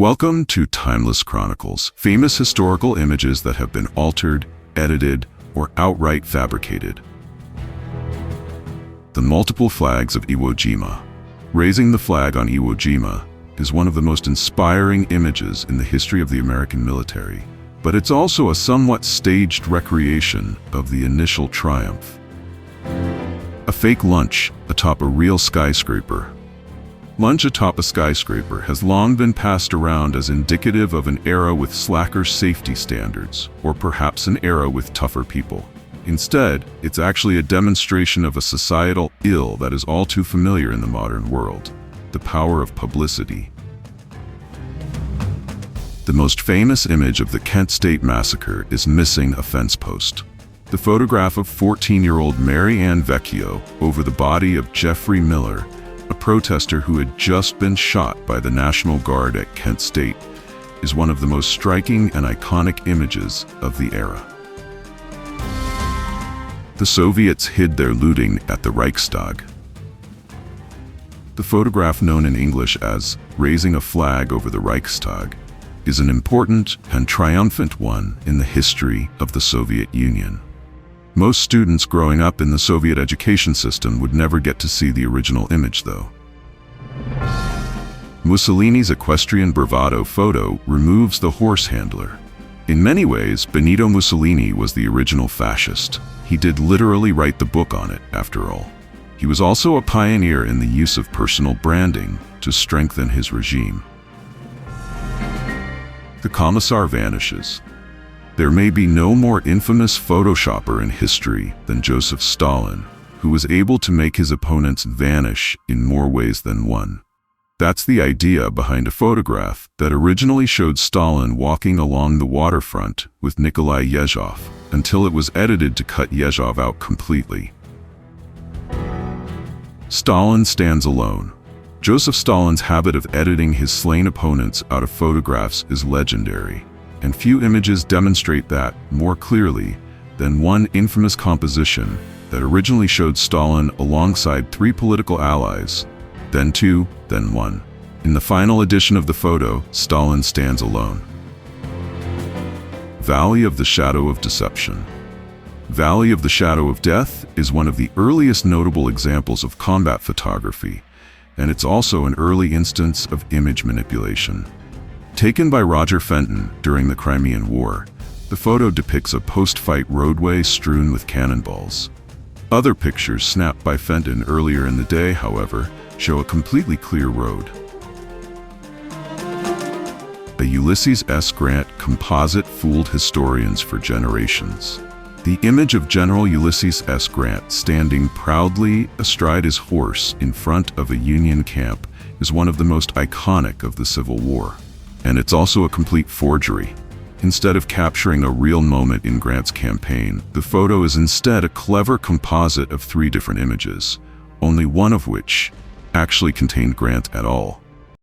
Welcome to Timeless Chronicles, famous historical images that have been altered, edited, or outright fabricated. The multiple flags of Iwo Jima. Raising the flag on Iwo Jima is one of the most inspiring images in the history of the American military, but it's also a somewhat staged recreation of the initial triumph. A fake lunch atop a real skyscraper. Lunch atop a skyscraper has long been passed around as indicative of an era with slacker safety standards, or perhaps an era with tougher people. Instead, it's actually a demonstration of a societal ill that is all too familiar in the modern world: the power of publicity. The most famous image of the Kent State Massacre is missing a fence post. The photograph of 14-year-old Mary Ann Vecchio over the body of Jeffrey Miller, a protester who had just been shot by the National Guard at Kent State, is one of the most striking and iconic images of the era. The Soviets hid their looting at the Reichstag. The photograph, known in English as "Raising a Flag over the Reichstag," is an important and triumphant one in the history of the Soviet Union. Most students growing up in the Soviet education system would never get to see the original image, though. Mussolini's equestrian bravado photo removes the horse handler. In many ways, Benito Mussolini was the original fascist. He did literally write the book on it, after all. He was also a pioneer in the use of personal branding to strengthen his regime. The Commissar vanishes. There may be no more infamous photoshopper in history than Joseph Stalin, who was able to make his opponents vanish in more ways than one. That's the idea behind a photograph that originally showed Stalin walking along the waterfront with Nikolai Yezhov, until it was edited to cut Yezhov out completely. Stalin stands alone. Joseph Stalin's habit of editing his slain opponents out of photographs is legendary, and few images demonstrate that more clearly than one infamous composition that originally showed Stalin alongside 3 political allies, then 2, then 1. In the final edition of the photo, Stalin stands alone. Valley of the Shadow of Deception. Valley of the Shadow of Death is one of the earliest notable examples of combat photography, and it's also an early instance of image manipulation. Taken by Roger Fenton during the Crimean War, the photo depicts a post-fight roadway strewn with cannonballs. Other pictures snapped by Fenton earlier in the day, however, show a completely clear road. A Ulysses S. Grant composite fooled historians for generations. The image of General Ulysses S. Grant standing proudly astride his horse in front of a Union camp is one of the most iconic of the Civil War. And it's also a complete forgery. Instead of capturing a real moment in Grant's campaign, the photo is instead a clever composite of 3 different images, only one of which actually contained Grant at all.